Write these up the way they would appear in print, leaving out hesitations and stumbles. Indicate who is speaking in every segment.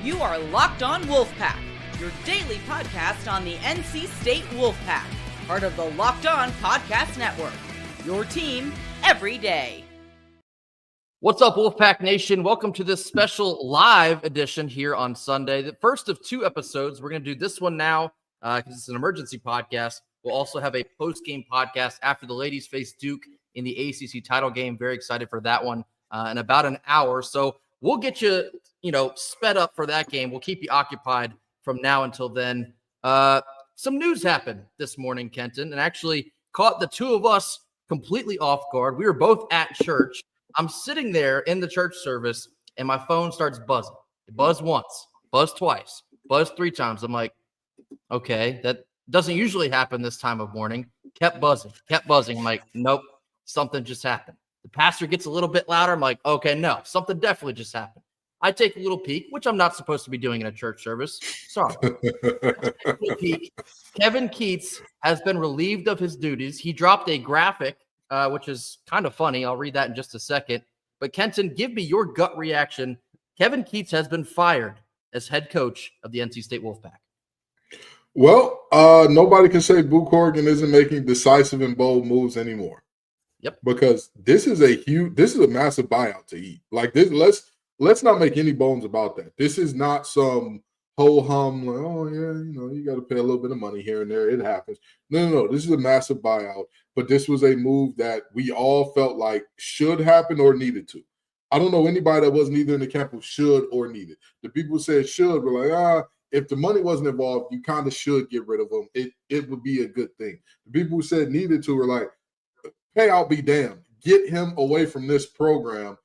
Speaker 1: You are Locked On Wolfpack, your daily podcast on the NC State Wolfpack, part of the Locked On Podcast Network, your team every day.
Speaker 2: What's up, Wolfpack Nation? Welcome to this special live edition here on Sunday. The first of two episodes. We're going to do this one now because it's an emergency podcast. We'll also have a post-game podcast after the ladies face Duke in the ACC title game. Very excited for that one in about an hour. So we'll get you, sped up for that game. We'll keep you occupied from now until then. Some news happened this morning, Kenton, and actually caught the two of us completely off guard. We were both at church. I'm sitting there in the church service, and my phone starts buzzing. It buzzed once, buzzed twice, buzzed three times. I'm like, okay, that doesn't usually happen this time of morning. Kept buzzing. I'm like, nope, something just happened. The pastor gets a little bit louder. I'm like, okay, no, something definitely just happened. I take a little peek, which I'm not supposed to be doing in a church service. Sorry. Peek. Kevin Keatts has been relieved of his duties. He dropped a graphic, which is kind of funny. I'll read that in just a second. But Kenton, give me your gut reaction. Kevin Keatts has been fired as head coach of the NC State Wolfpack.
Speaker 3: Well, nobody can say Boo Corrigan isn't making decisive and bold moves anymore.
Speaker 2: Yep.
Speaker 3: Because this is a massive buyout to eat. Like this, let's not make any bones about that. This is not some ho-hum, like, oh yeah, you got to pay a little bit of money here and there. It happens. No. This is a massive buyout. But this was a move that we all felt like should happen or needed to. I don't know anybody that wasn't either in the camp of should or needed. The people who said should were like, if the money wasn't involved, you kind of should get rid of them. It would be a good thing. The people who said needed to were like, payout be damned. Get him away from this program.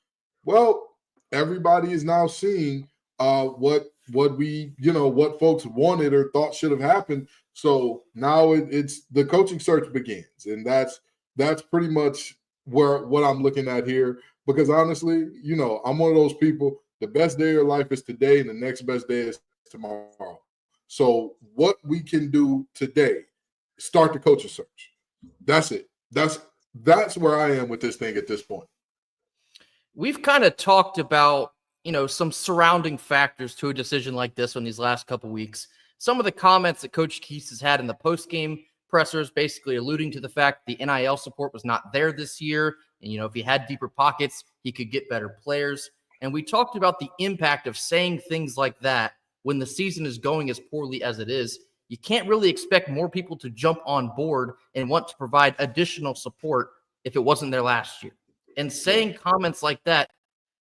Speaker 3: Well, everybody is now seeing what folks wanted or thought should have happened. So now it's the coaching search begins, and that's pretty much what I'm looking at here. Because honestly, I'm one of those people. The best day of your life is today, and the next best day is tomorrow. So what we can do today, start the coaching search. That's it. That's where I am with this thing at this point.
Speaker 2: We've kind of talked about, some surrounding factors to a decision like this one these last couple weeks. Some of the comments that Coach Keatts has had in the post-game pressers basically alluding to the fact the NIL support was not there this year. And, if he had deeper pockets, he could get better players. And we talked about the impact of saying things like that when the season is going as poorly as it is. You can't really expect more people to jump on board and want to provide additional support if it wasn't there last year. And saying comments like that,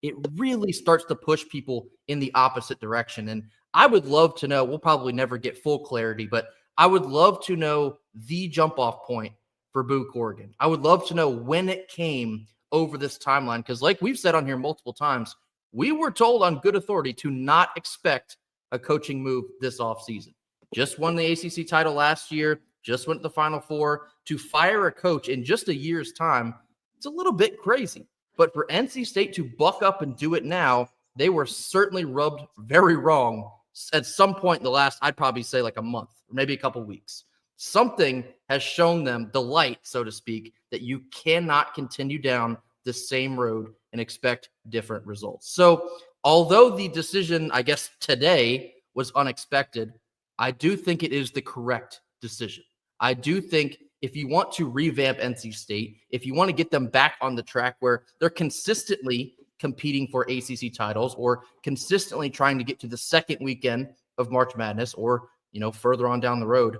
Speaker 2: it really starts to push people in the opposite direction. And I would love to know, we'll probably never get full clarity, but I would love to know the jump-off point for Boo Corrigan. I would love to know when it came over this timeline, because like we've said on here multiple times, we were told on good authority to not expect a coaching move this offseason. Just won the ACC title last year, just went to the Final Four. To fire a coach in just a year's time, it's a little bit crazy. But for NC State to buck up and do it now, they were certainly rubbed very wrong at some point in the last, I'd probably say like a month, or maybe a couple weeks. Something has shown them the light, so to speak, that you cannot continue down the same road and expect different results. So although the decision, I guess, today was unexpected, I do think it is the correct decision. I do think if you want to revamp NC State, if you want to get them back on the track where they're consistently competing for ACC titles or consistently trying to get to the second weekend of March Madness or, further on down the road,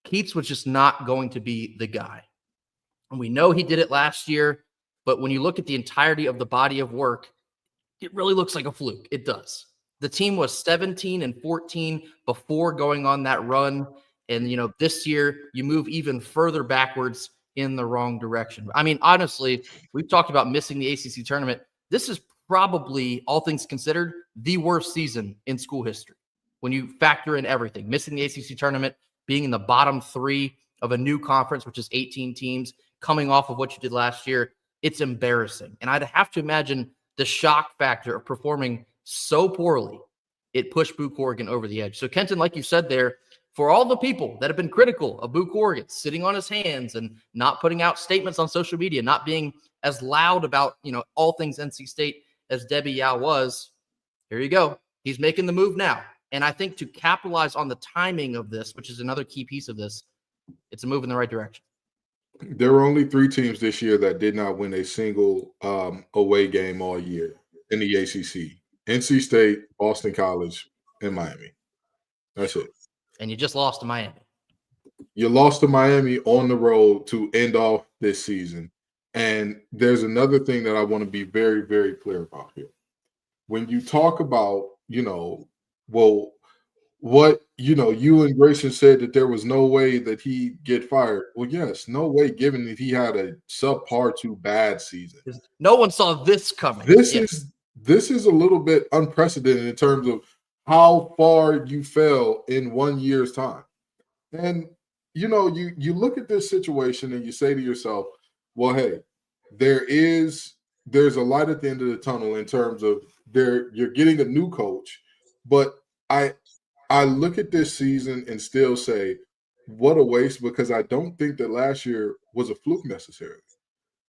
Speaker 2: Keatts was just not going to be the guy. And we know he did it last year, but when you look at the entirety of the body of work, it really looks like a fluke. It does. The team was 17-14 before going on that run. And, this year you move even further backwards in the wrong direction. I mean, honestly, we've talked about missing the ACC tournament. This is probably, all things considered, the worst season in school history. When you factor in everything, missing the ACC tournament, being in the bottom three of a new conference, which is 18 teams, coming off of what you did last year, it's embarrassing. And I'd have to imagine the shock factor of performing so poorly, it pushed Boo Corrigan over the edge. So, Kenton, like you said there, for all the people that have been critical of Boo Corrigan sitting on his hands and not putting out statements on social media, not being as loud about, all things NC State as Debbie Yao was, here you go. He's making the move now. And I think to capitalize on the timing of this, which is another key piece of this, it's a move in the right direction.
Speaker 3: There were only 3 teams this year that did not win a single away game all year in the ACC: NC State, Boston College, and Miami. That's it.
Speaker 2: And you just lost to Miami.
Speaker 3: You lost to Miami on the road to end off this season. And there's another thing that I want to be very, very clear about here. When you talk about, you and Grayson said that there was no way that he'd get fired. Well, yes, no way, given that he had a subpar to bad season.
Speaker 2: No one saw this coming.
Speaker 3: This is a little bit unprecedented in terms of how far you fell in 1 year's time. And you look at this situation and you say to yourself, well, hey, there's a light at the end of the tunnel in terms of you're getting a new coach. But I look at this season and still say, what a waste, because I don't think that last year was a fluke necessarily.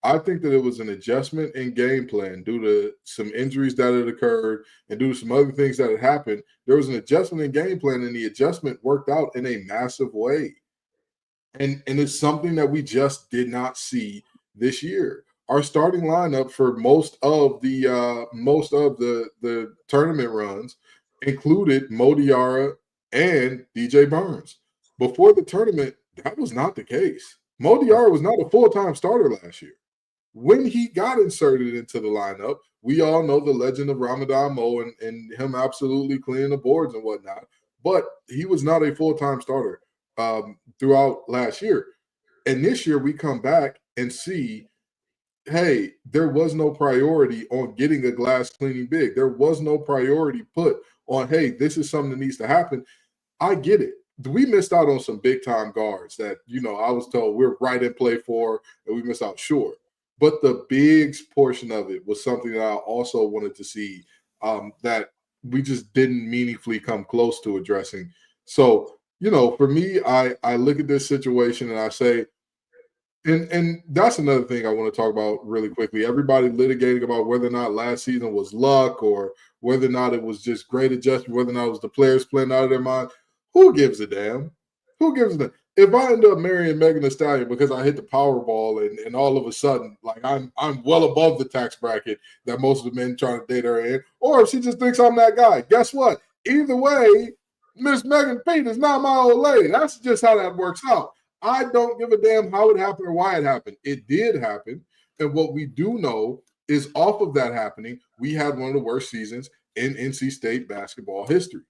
Speaker 3: I think that it was an adjustment in game plan due to some injuries that had occurred and due to some other things that had happened. There was an adjustment in game plan, and the adjustment worked out in a massive way. And it's something that we just did not see this year. Our starting lineup for most of the tournament runs included Mo Diarra and DJ Burns. Before the tournament, that was not the case. Mo Diarra was not a full-time starter last year. When he got inserted into the lineup, we all know the legend of Ramadan Mo and him absolutely cleaning the boards and whatnot, but he was not a full-time starter throughout last year. And this year we come back and see, hey, there was no priority on getting a glass cleaning big. There was no priority put on, hey, this is something that needs to happen. I get it. We missed out on some big-time guards that, I was told we're right in play for, and we missed out, sure. But the bigs portion of it was something that I also wanted to see that we just didn't meaningfully come close to addressing. So, for me, I look at this situation and I say, and that's another thing I want to talk about really quickly. Everybody litigating about whether or not last season was luck or whether or not it was just great adjustment, whether or not it was the players playing out of their mind. Who gives a damn? Who gives a damn? If I end up marrying Megan Thee Stallion because I hit the Powerball and all of a sudden, like I'm well above the tax bracket that most of the men trying to date her in, or if she just thinks I'm that guy, guess what? Either way, Miss Megan Pete is not my old lady. That's just how that works out. I don't give a damn how it happened or why it happened. It did happen. And what we do know is off of that happening, we had one of the worst seasons in NC State basketball history.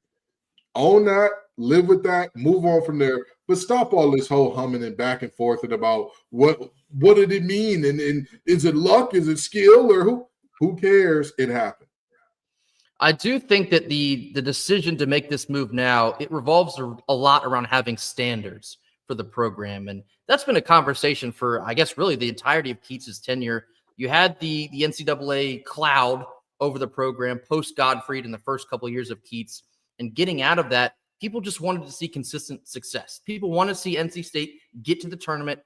Speaker 3: Own that, live with that, move on from there. But stop all this whole humming and back and forth and about what did it mean? And is it luck? Is it skill? Or who cares? It happened.
Speaker 2: I do think that the decision to make this move now, it revolves a lot around having standards for the program. And that's been a conversation for, I guess, really the entirety of Keatts' tenure. You had the NCAA cloud over the program post-Gottfried in the first couple of years of Keatts. And getting out of that, people just wanted to see consistent success. People want to see NC State get to the tournament,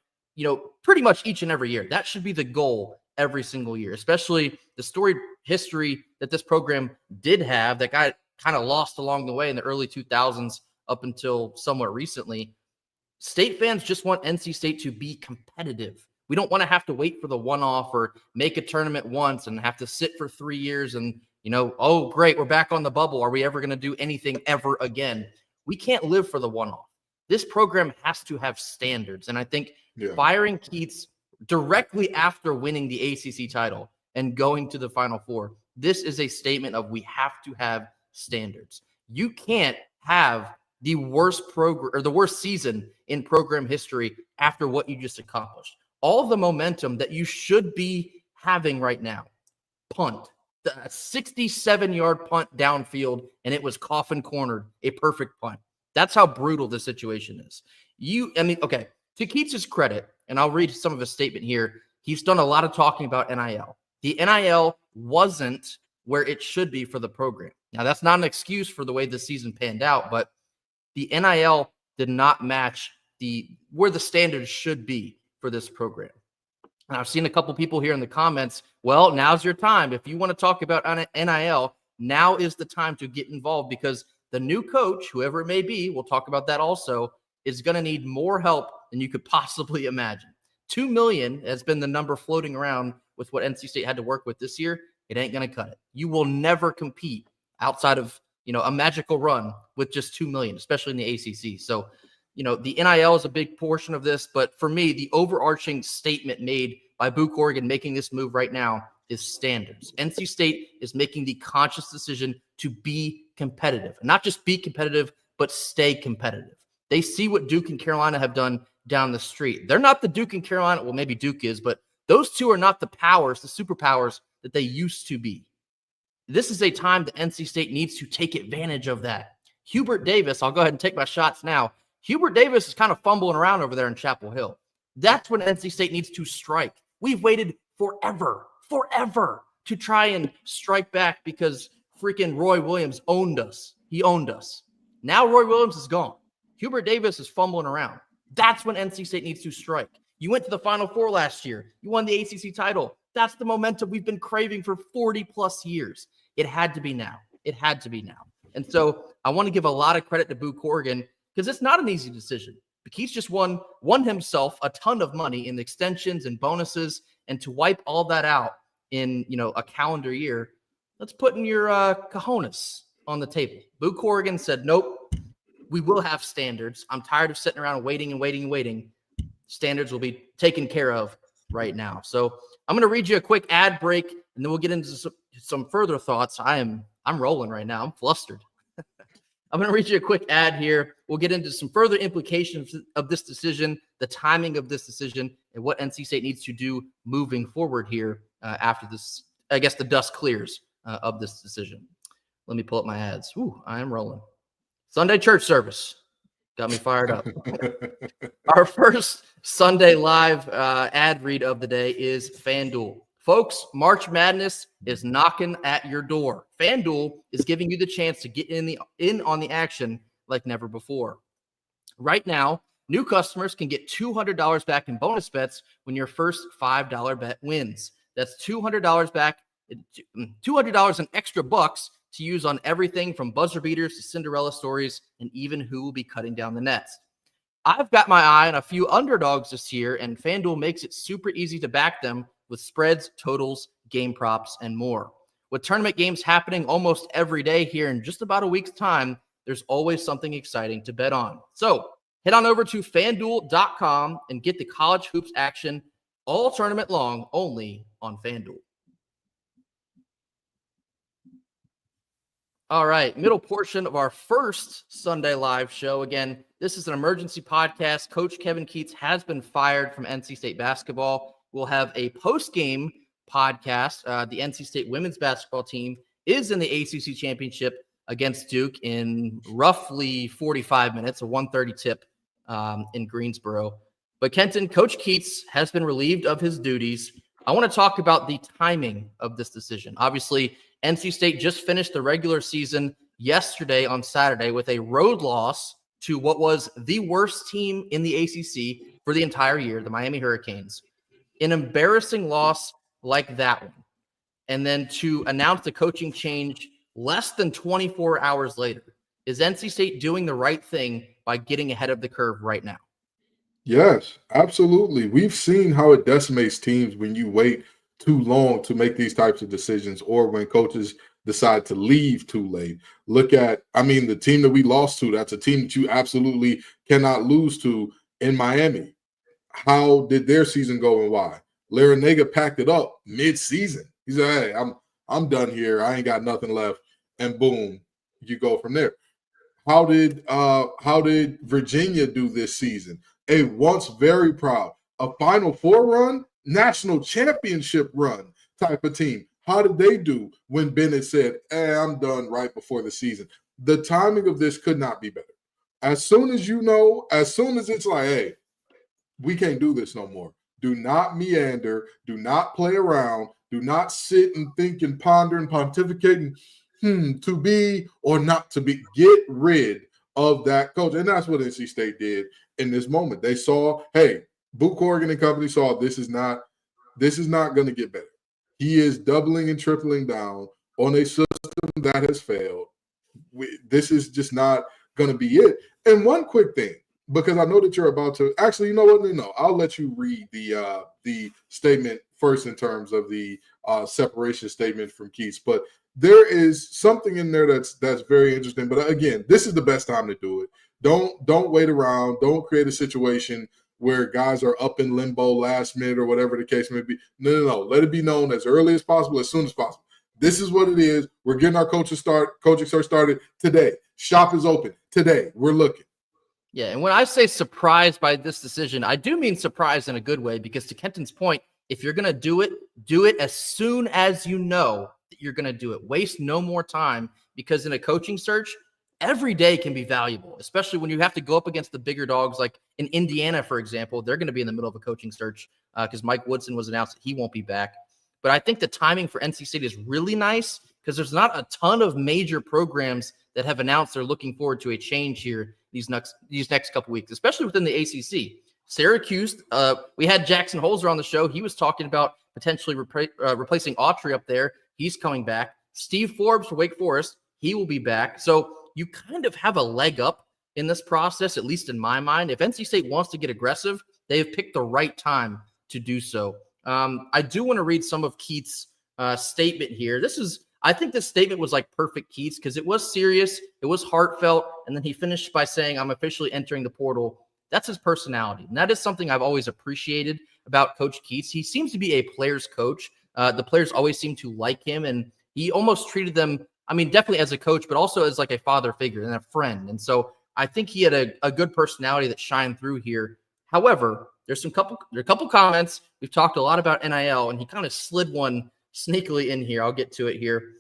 Speaker 2: pretty much each and every year. That should be the goal every single year, especially the storied history that this program did have that got kind of lost along the way in the early 2000s up until somewhat recently. State fans just want NC State to be competitive. We don't want to have to wait for the one-off or make a tournament once and have to sit for 3 years and, oh, great, we're back on the bubble. Are we ever going to do anything ever again? We can't live for the one-off. This program has to have standards. And I think firing Keatts directly after winning the ACC title and going to the Final Four, this is a statement of we have to have standards. You can't have the worst program or the worst season in program history after what you just accomplished. All the momentum that you should be having right now. Punt. The 67-yard punt downfield, and it was coffin cornered, a perfect punt. That's how brutal the situation is. Okay, to Keatts' credit, and I'll read some of his statement here, he's done a lot of talking about NIL. The NIL wasn't where it should be for the program. Now, that's not an excuse for the way the season panned out, but the NIL did not match where the standards should be for this program. And I've seen a couple people here in the comments, well, now's your time. If you want to talk about NIL, Now is the time to get involved because the new coach, whoever it may be, we'll talk about that also, is going to need more help than you could possibly imagine. $2 million has been the number floating around with what NC State had to work with this year. It ain't going to cut it. You will never compete outside of, a magical run with just $2 million, especially in the ACC. So, the NIL is a big portion of this, but for me, the overarching statement made by Boo Corrigan making this move right now is standards. NC State is making the conscious decision to be competitive, not just be competitive, but stay competitive. They see what Duke and Carolina have done down the street. They're not the Duke and Carolina. Well, maybe Duke is, but those two are not the powers, the superpowers that they used to be. This is a time that NC State needs to take advantage of that. Hubert Davis, I'll go ahead and take my shots now. Hubert Davis is kind of fumbling around over there in Chapel Hill. That's when NC State needs to strike. We've waited forever to try and strike back because freaking Roy Williams owned us. He owned us. Now Roy Williams is gone. Hubert Davis is fumbling around. That's when NC State needs to strike. You went to the Final Four last year. You won the ACC title. That's the momentum we've been craving for 40-plus years. It had to be now. It had to be now. And so I want to give a lot of credit to Boo Corrigan because it's not an easy decision. Keatts just won himself a ton of money in extensions and bonuses, and to wipe all that out in a calendar year, let's put in your cojones on the table. Boo Corrigan said, nope, we will have standards. I'm tired of sitting around waiting. Standards will be taken care of right now. So I'm going to read you a quick ad break, and then we'll get into some further thoughts. I'm rolling right now. I'm flustered. I'm going to read you a quick ad here. We'll get into some further implications of this decision, the timing of this decision, and what NC State needs to do moving forward here after this, I guess, the dust clears of this decision. Let me pull up my ads. Ooh, I am rolling. Sunday church service. Got me fired up. Our first Sunday live ad read of the day is FanDuel. Folks, March Madness is knocking at your door. FanDuel is giving you the chance to get in on the action like never before. Right now, new customers can get $200 back in bonus bets when your first $5 bet wins. That's $200 back, $200 in extra bucks to use on everything from buzzer beaters to Cinderella stories and even who will be cutting down the nets. I've got my eye on a few underdogs this year, and FanDuel makes it super easy to back them with spreads, totals, game props, and more. With tournament games happening almost every day here in just about a week's time, there's always something exciting to bet on. So head on over to FanDuel.com and get the college hoops action all tournament long only on FanDuel. All right, middle portion of our first Sunday live show. Again, this is an emergency podcast. Coach Kevin Keatts has been fired from NC State basketball. We'll have a post-game podcast. The NC State women's basketball team is in the ACC championship against Duke in roughly 45 minutes, a 1:30 tip in Greensboro. But Kenton, Coach Keatts has been relieved of his duties. I want to talk about the timing of this decision. Obviously, NC State just finished the regular season yesterday on Saturday with a road loss to what was the worst team in the ACC for the entire year, the Miami Hurricanes. An embarrassing loss like that one. And then to announce the coaching change less than 24 hours later. Is NC State doing the right thing by getting ahead of the curve right now?
Speaker 3: Yes, absolutely. We've seen how it decimates teams when you wait too long to make these types of decisions, or when coaches decide to leave too late. Look at, the team that we lost to, that's a team that you absolutely cannot lose to in Miami. How did their season go and why? Larinaga packed it up mid-season. He said, hey, I'm done here. I ain't got nothing left. And boom, you go from there. How did Virginia do this season? A once very proud, a Final Four run, national championship run type of team. How did they do when Bennett said, hey, I'm done right before the season? The timing of this could not be better. As soon as it's like, hey, we can't do this no more. Do not meander. Do not play around. Do not sit and think and ponder and pontificate and to be or not to be. Get rid of that coach. And that's what NC State did in this moment. They saw, hey, Boo Corrigan and company saw this is not going to get better. He is doubling and tripling down on a system that has failed. This is just not going to be it. And one quick thing, because I know that you're about to actually, you know what? No, I'll let you read the statement first in terms of the separation statement from Keatts. But there is something in there that's very interesting. But again, this is the best time to do it. Don't wait around. Don't create a situation where guys are up in limbo last minute or whatever the case may be. No. Let it be known as early as possible, as soon as possible. This is what it is. We're getting our coaching search started today. Shop is open today. We're looking.
Speaker 2: Yeah, and when I say surprised by this decision, I do mean surprised in a good way, because to Kenton's point, if you're going to do it as soon as you know that you're going to do it. Waste no more time, because in a coaching search, every day can be valuable, especially when you have to go up against the bigger dogs. Like in Indiana, for example, they're going to be in the middle of a coaching search because Mike Woodson was announced that he won't be back. But I think the timing for NC State is really nice, because there's not a ton of major programs that have announced they're looking forward to a change here these next couple weeks, especially within the ACC. Syracuse, we had Jackson Holzer on the show. He was talking about potentially replacing Autry up there. He's coming back. Steve Forbes for Wake Forest, he will be back. So you kind of have a leg up in this process, at least in my mind. If NC State wants to get aggressive, they have picked the right time to do so. I do want to read some of Keatts' statement here. I think this statement was like perfect Keatts, because it was serious, it was heartfelt, and then he finished by saying, "I'm officially entering the portal." That's his personality, and that is something I've always appreciated about Coach Keatts. He seems to be a player's coach. The players always seem to like him, and he almost treated them, I mean, definitely as a coach, but also as like a father figure and a friend. And so I think he had a good personality that shined through here. However, there are a couple comments. We've talked a lot about NIL, and he kind of slid one sneakily in here. I'll get to it here.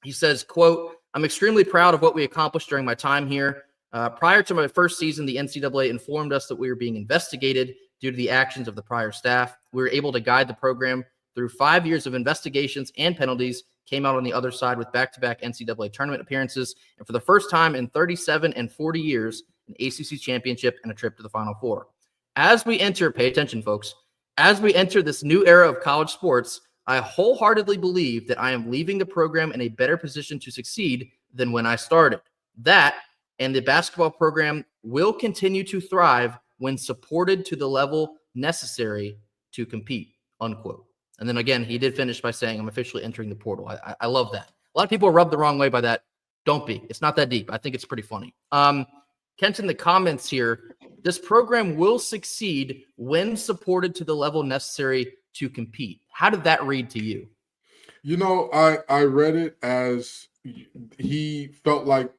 Speaker 2: He says, quote, "I'm extremely proud of what we accomplished during my time here. Prior to my first season, the NCAA informed us that we were being investigated due to the actions of the prior staff. We were able to guide the program through 5 years of investigations and penalties, came out on the other side with back-to-back NCAA tournament appearances, and for the first time in 37 and 40 years, an ACC championship and a trip to the Final Four. As we enter," pay attention, folks, "as we enter this new era of college sports, I wholeheartedly believe that I am leaving the program in a better position to succeed than when I started. That, and the basketball program will continue to thrive when supported to the level necessary to compete," unquote. And then again, he did finish by saying, "I'm officially entering the portal." I love that. A lot of people are rubbed the wrong way by that. Don't be. It's not that deep. I think it's pretty funny. Kent, in the comments here, "This program will succeed when supported to the level necessary to compete." How did that read to you?
Speaker 3: You know, I read it as he felt like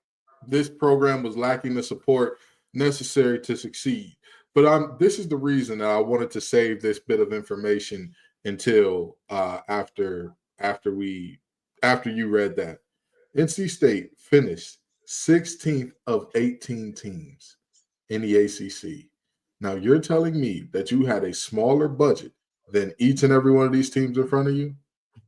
Speaker 3: this program was lacking the support necessary to succeed. But this is the reason that I wanted to save this bit of information until after you read that. NC State finished 16th of 18 teams in the ACC. Now you're telling me that you had a smaller budget than each and every one of these teams in front of you?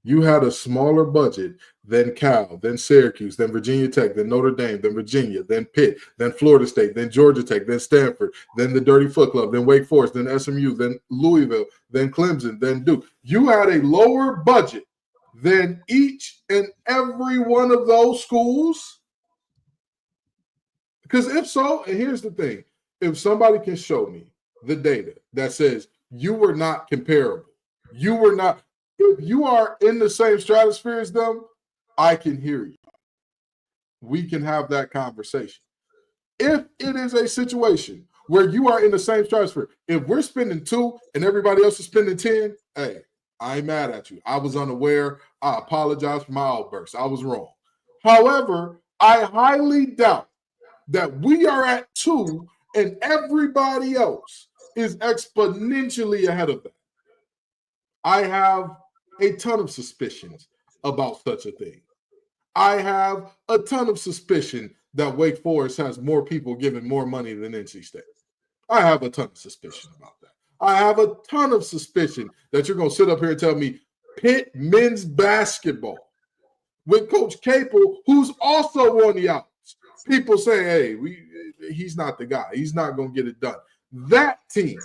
Speaker 3: You had a smaller budget than Cal, than Syracuse, than Virginia Tech, than Notre Dame, than Virginia, than Pitt, than Florida State, than Georgia Tech, than Stanford, than the Dirty Foot Club, than Wake Forest, than SMU, than Louisville, than Clemson, than Duke. You had a lower budget than each and every one of those schools? Because if so, and here's the thing, if somebody can show me the data that says you were not comparable, you were not, if you are in the same stratosphere as them, I can hear you. We can have that conversation. If it is a situation where you are in the same stratosphere, if we're spending 2 and everybody else is spending 10, hey, I ain't mad at you. I was unaware. I apologize for my outburst. I was wrong. However, I highly doubt that we are at 2 and everybody else is exponentially ahead of that. I have a ton of suspicions about such a thing. I have a ton of suspicion that Wake Forest has more people giving more money than NC State. I have a ton of suspicion about that. I have a ton of suspicion that you're going to sit up here and tell me Pitt men's basketball with Coach Capel, who's also on the outs. People say, hey, he's not the guy. He's not going to get it done. That team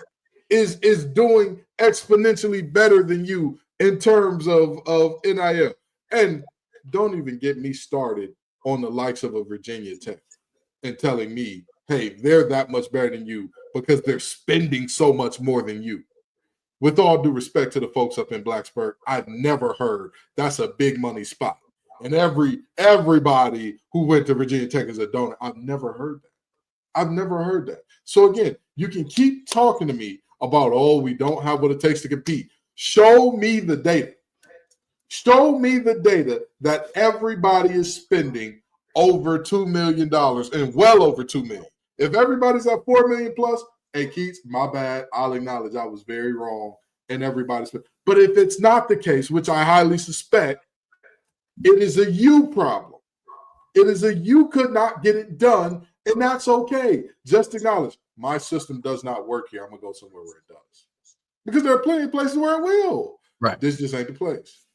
Speaker 3: is doing exponentially better than you in terms of NIL. And don't even get me started on the likes of a Virginia Tech and telling me, hey, they're that much better than you because they're spending so much more than you. With all due respect to the folks up in Blacksburg, I've never heard that's a big money spot. And everybody who went to Virginia Tech is a donor. I've never heard that. So again, you can keep talking to me about, oh, we don't have what it takes to compete. Show me the data. Show me the data that everybody is spending over $2 million and well over $2 million. If everybody's at $4 million plus, hey, Keatts, my bad. I'll acknowledge I was very wrong and everybody's. But if it's not the case, which I highly suspect, it is a you problem. It is a you could not get it done, and that's okay. Just acknowledge my system does not work here. I'm going to go somewhere where it does. Because there are plenty of places where it will.
Speaker 2: Right.
Speaker 3: This just ain't the place.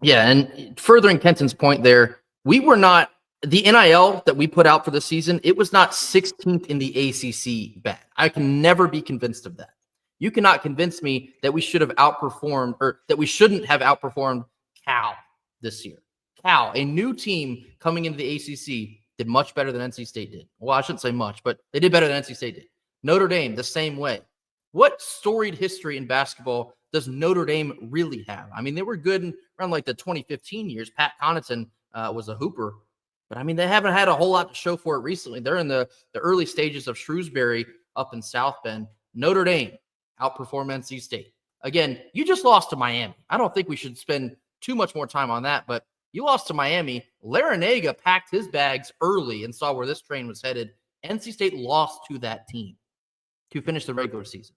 Speaker 2: Yeah, and furthering Kenton's point there, we were not – the NIL that we put out for the season, it was not 16th in the ACC bad. I can never be convinced of that. You cannot convince me that we should have outperformed or that we shouldn't have outperformed Cal this year. Cal, a new team coming into the ACC, did much better than NC State did. Well, I shouldn't say much, but they did better than NC State did. Notre Dame, the same way. What storied history in basketball does Notre Dame really have? I mean, they were good around like the 2015 years. Pat Connaughton was a hooper. But, I mean, they haven't had a whole lot to show for it recently. They're in the early stages of Shrewsbury up in South Bend. Notre Dame outperformed NC State. Again, you just lost to Miami. I don't think we should spend too much more time on that, but you lost to Miami. Larinaga packed his bags early and saw where this train was headed. NC State lost to that team to finish the regular season.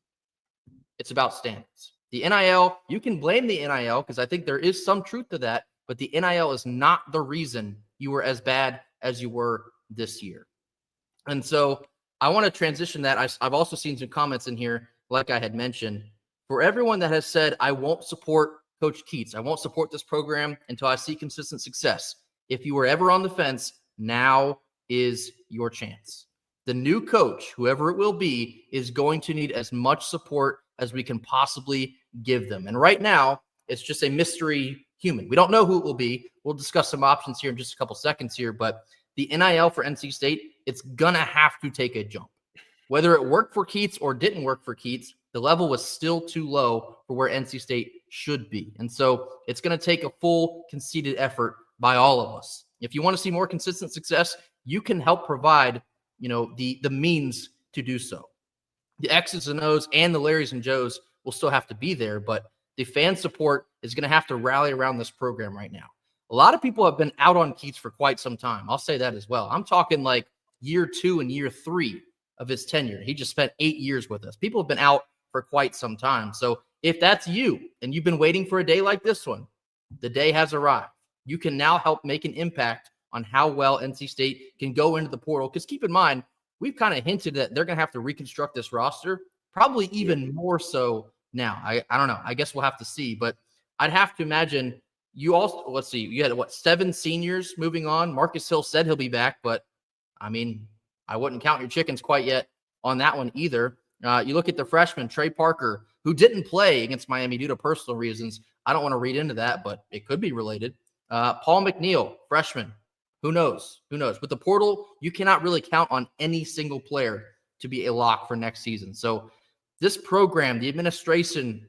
Speaker 2: It's about standards. The NIL, you can blame the NIL because I think there is some truth to that, but the NIL is not the reason you were as bad as you were this year. And so I want to transition that. I've also seen some comments in here, like I had mentioned, for everyone that has said, I won't support Coach Keatts. I won't support this program until I see consistent success. If you were ever on the fence, now is your chance. The new coach, whoever it will be, is going to need as much support as we can possibly give them. And right now, it's just a mystery human. We don't know who it will be. We'll discuss some options here in just a couple seconds here, but the NIL for NC State, it's going to have to take a jump. Whether it worked for Keatts or didn't work for Keatts, the level was still too low for where NC State should be. And so it's going to take a full conceded effort by all of us. If you want to see more consistent success, you can help provide, the means to do so. The X's and O's and the Larrys and Joes will still have to be there, but the fan support is going to have to rally around this program right now. A lot of people have been out on Keatts for quite some time. I'll say that as well. I'm talking like year 2 and year 3 of his tenure. He just spent 8 years with us. People have been out for quite some time. So if that's you and you've been waiting for a day like this one, the day has arrived. You can now help make an impact on how well NC State can go into the portal. Because keep in mind, we've kind of hinted that they're going to have to reconstruct this roster, probably even more so now. I don't know. I guess we'll have to see. But I'd have to imagine you also, let's see, you had 7 seniors moving on. Marcus Hill said he'll be back, but I mean, I wouldn't count your chickens quite yet on that one either. You look at the freshman, Trey Parker, who didn't play against Miami due to personal reasons. I don't want to read into that, but it could be related. Paul McNeil, freshman. Who knows? With the portal, you cannot really count on any single player to be a lock for next season. So this program, the administration,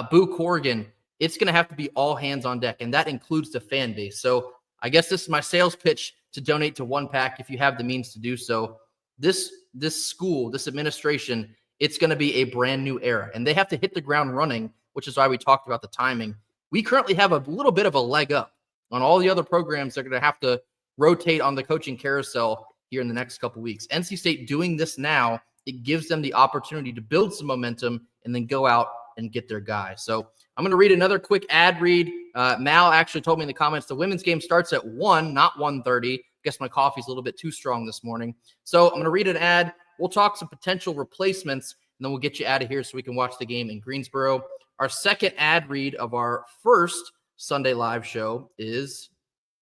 Speaker 2: Boo Corrigan, it's going to have to be all hands on deck, and that includes the fan base. So I guess this is my sales pitch to donate to One Pack if you have the means to do so. This school, this administration, it's going to be a brand new era, and they have to hit the ground running, which is why we talked about the timing. We currently have a little bit of a leg up on all the other programs that are going to have to rotate on the coaching carousel here in the next couple weeks. NC State doing this now, it gives them the opportunity to build some momentum and then go out and get their guy. So I'm going to read another quick ad read. Mal actually told me in the comments the women's game starts at 1, not 1:30. Guess my coffee's a little bit too strong this morning. So I'm going to read an ad. We'll talk some potential replacements, and then we'll get you out of here so we can watch the game in Greensboro. Our second ad read of our first Sunday live show is,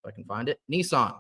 Speaker 2: if I can find it, Nissan.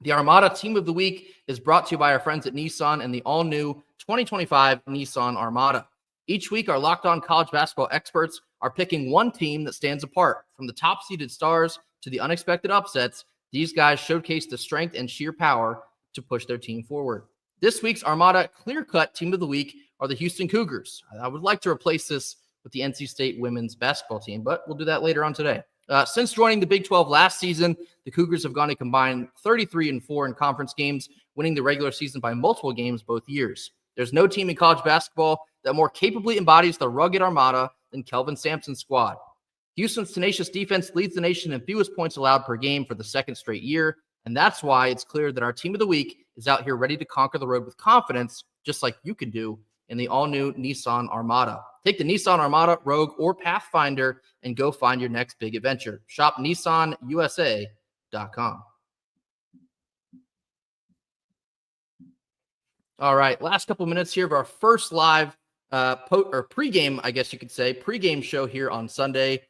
Speaker 2: The Armada Team of the Week is brought to you by our friends at Nissan and the all-new 2025 Nissan Armada. Each week, our Locked On College Basketball experts are picking one team that stands apart. From the top-seeded stars to the unexpected upsets, these guys showcase the strength and sheer power to push their team forward. This week's Armada clear-cut team of the week are the Houston Cougars. I would like to replace this with the NC State women's basketball team, but we'll do that later on today. Since joining the Big 12 last season, the Cougars have gone a combined 33-4 in conference games, winning the regular season by multiple games both years. There's no team in college basketball that more capably embodies the rugged Armada than Kelvin Sampson's squad. Houston's tenacious defense leads the nation in fewest points allowed per game for the second straight year, and that's why it's clear that our team of the week is out here ready to conquer the road with confidence, just like you can do in the all-new Nissan Armada. Take the Nissan Armada, Rogue, or Pathfinder and go find your next big adventure. Shop nissanusa.com. All right, last couple minutes here of our first live pregame, I guess you could say, pregame show here on Sunday.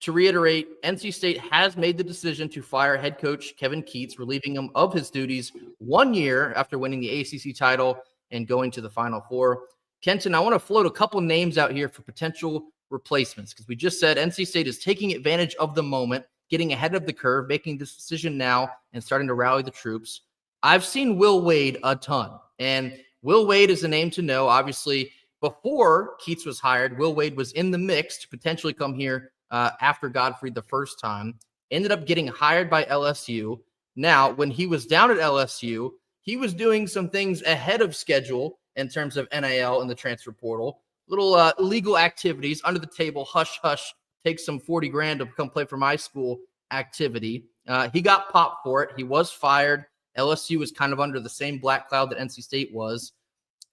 Speaker 2: To reiterate, NC State has made the decision to fire head coach Kevin Keatts, relieving him of his duties 1 year after winning the ACC title and going to the Final Four. Kenton, I want to float a couple names out here for potential replacements because we just said NC State is taking advantage of the moment, getting ahead of the curve, making this decision now and starting to rally the troops. I've seen Will Wade a ton, and Will Wade is a name to know. Obviously, before Keatts was hired, Will Wade was in the mix to potentially come here after Godfrey the first time, ended up getting hired by LSU. Now, when he was down at LSU, he was doing some things ahead of schedule in terms of NIL and the transfer portal, little illegal activities, under the table, hush, hush, take some 40 grand to come play for my school activity. He got popped for it. He was fired. LSU was kind of under the same black cloud that NC State was.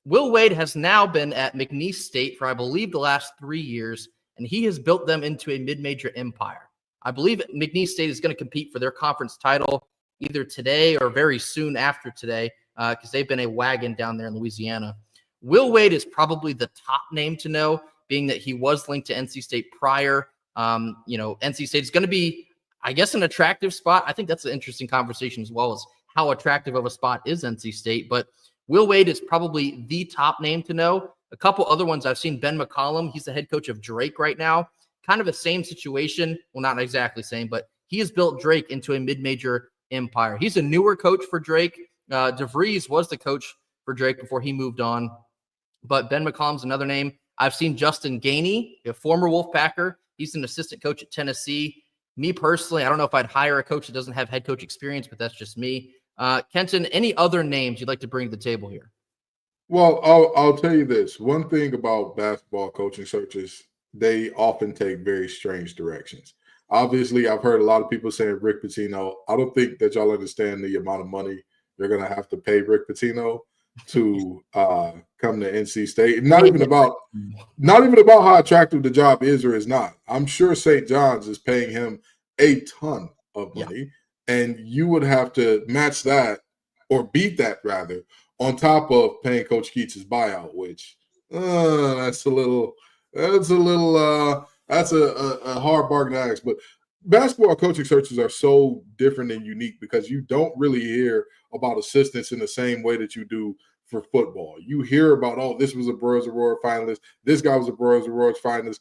Speaker 2: Will Wade has now been at McNeese State for, I believe, the last 3 years, and he has built them into a mid-major empire. I believe McNeese State is going to compete for their conference title either today or very soon after today because they've been a wagon down there in Louisiana. Will Wade is probably the top name to know, being that he was linked to NC State prior. NC State is going to be, I guess, an attractive spot. I think that's an interesting conversation as well as how attractive of a spot is NC State. But Will Wade is probably the top name to know. A couple other ones I've seen, Ben McCollum. He's the head coach of Drake right now. Kind of the same situation. Well, not exactly same, but he has built Drake into a mid-major empire. He's a newer coach for Drake. DeVries was the coach for Drake before he moved on. But Ben McCollum's another name. I've seen Justin Gainey, a former Wolfpacker. He's an assistant coach at Tennessee. Me personally, I don't know if I'd hire a coach that doesn't have head coach experience, but that's just me. Kenton, any other names you'd like to bring to the table here?
Speaker 3: Well, I'll tell you this. One thing about basketball coaching searches, they often take very strange directions. Obviously, I've heard a lot of people saying Rick Pitino. I don't think that y'all understand the amount of money you're going to have to pay Rick Pitino to come to NC State. Not even about how attractive the job is or is not. I'm sure St. John's is paying him a ton of money, and you would have to match that or beat that rather on top of paying Coach Keatts' buyout, which that's a hard bargain to ask. But basketball coaching searches are so different and unique because you don't really hear about assistants in the same way that you do for football. You hear about, oh, this was a Burroughs Award finalist. This guy was a Burroughs Award finalist.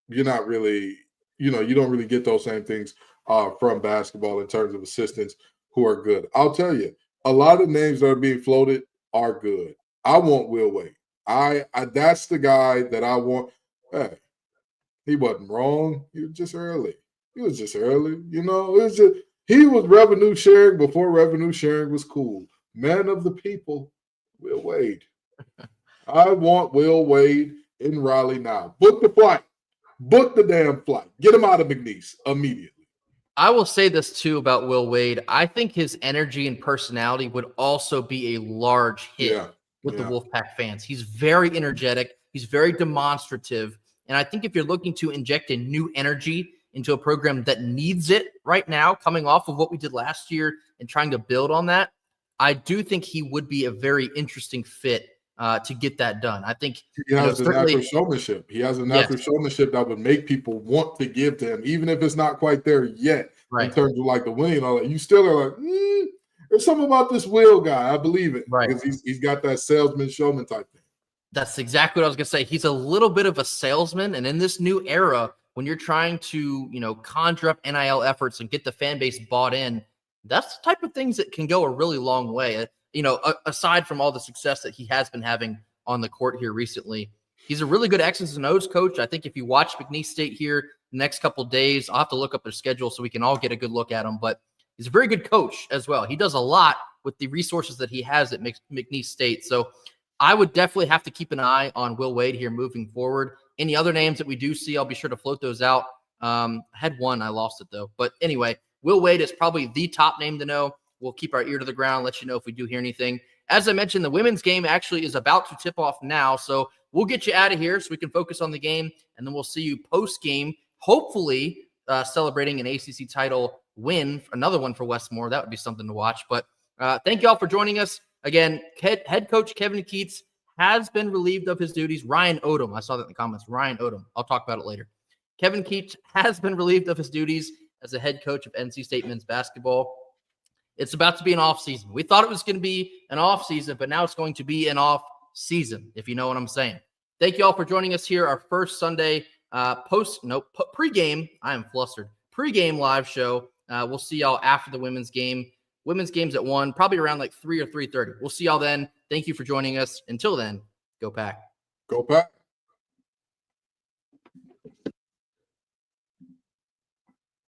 Speaker 3: You're not really, you don't really get those same things from basketball in terms of assistants who are good. I'll tell you, a lot of names that are being floated are good. I want Will Wade. That's the guy that I want. Hey, he wasn't wrong. He was just early. He was revenue sharing before revenue sharing was cool. Man of the people, Will Wade. I want Will Wade in Raleigh now. Book the flight. Book the damn flight. Get him out of McNeese immediately.
Speaker 2: I will say this too about Will Wade. I think his energy and personality would also be a large hit with the Wolfpack fans. He's very energetic. He's very demonstrative. And I think if you're looking to inject a new energy into a program that needs it right now, coming off of what we did last year and trying to build on that, I do think he would be a very interesting fit to get that done. I think
Speaker 3: he has a natural showmanship. He has a natural showmanship that would make people want to give to him, even if it's not quite there yet. Right. In terms of like the winning, all that, you still are like, there's something about this Will guy. I believe it, because he's got that salesman showman type thing.
Speaker 2: That's exactly what I was going to say. He's a little bit of a salesman. And in this new era, when you're trying to, conjure up NIL efforts and get the fan base bought in, that's the type of things that can go a really long way. Aside from all the success that he has been having on the court here recently, he's a really good X's and O's coach. I think if you watch McNeese State here the next couple of days, I'll have to look up their schedule so we can all get a good look at him. But he's a very good coach as well. He does a lot with the resources that he has at McNeese State. So I would definitely have to keep an eye on Will Wade here moving forward. Any other names that we do see, I'll be sure to float those out. I had one, I lost it though. But anyway, Will Wade is probably the top name to know. We'll keep our ear to the ground, let you know if we do hear anything. As I mentioned, the women's game actually is about to tip off now. So we'll get you out of here so we can focus on the game. And then we'll see you post-game, hopefully celebrating an ACC title win, another one for Westmore. That would be something to watch. But thank you all for joining us. Again, head coach Kevin Keatts has been relieved of his duties. Ryan Odom, I saw that in the comments. Ryan Odom. I'll talk about it later. Kevin Keatts has been relieved of his duties as the head coach of NC State men's basketball. It's about to be an off season. We thought it was going to be an off season, but now it's going to be an off season, if you know what I'm saying. Thank you all for joining us here. Our first Sunday pregame. I am flustered. Pregame live show. We'll see y'all after the women's game. Women's game's at 1, probably around like 3 or 3:30. We'll see y'all then. Thank you for joining us. Until then, go Pack.
Speaker 3: Go Pack.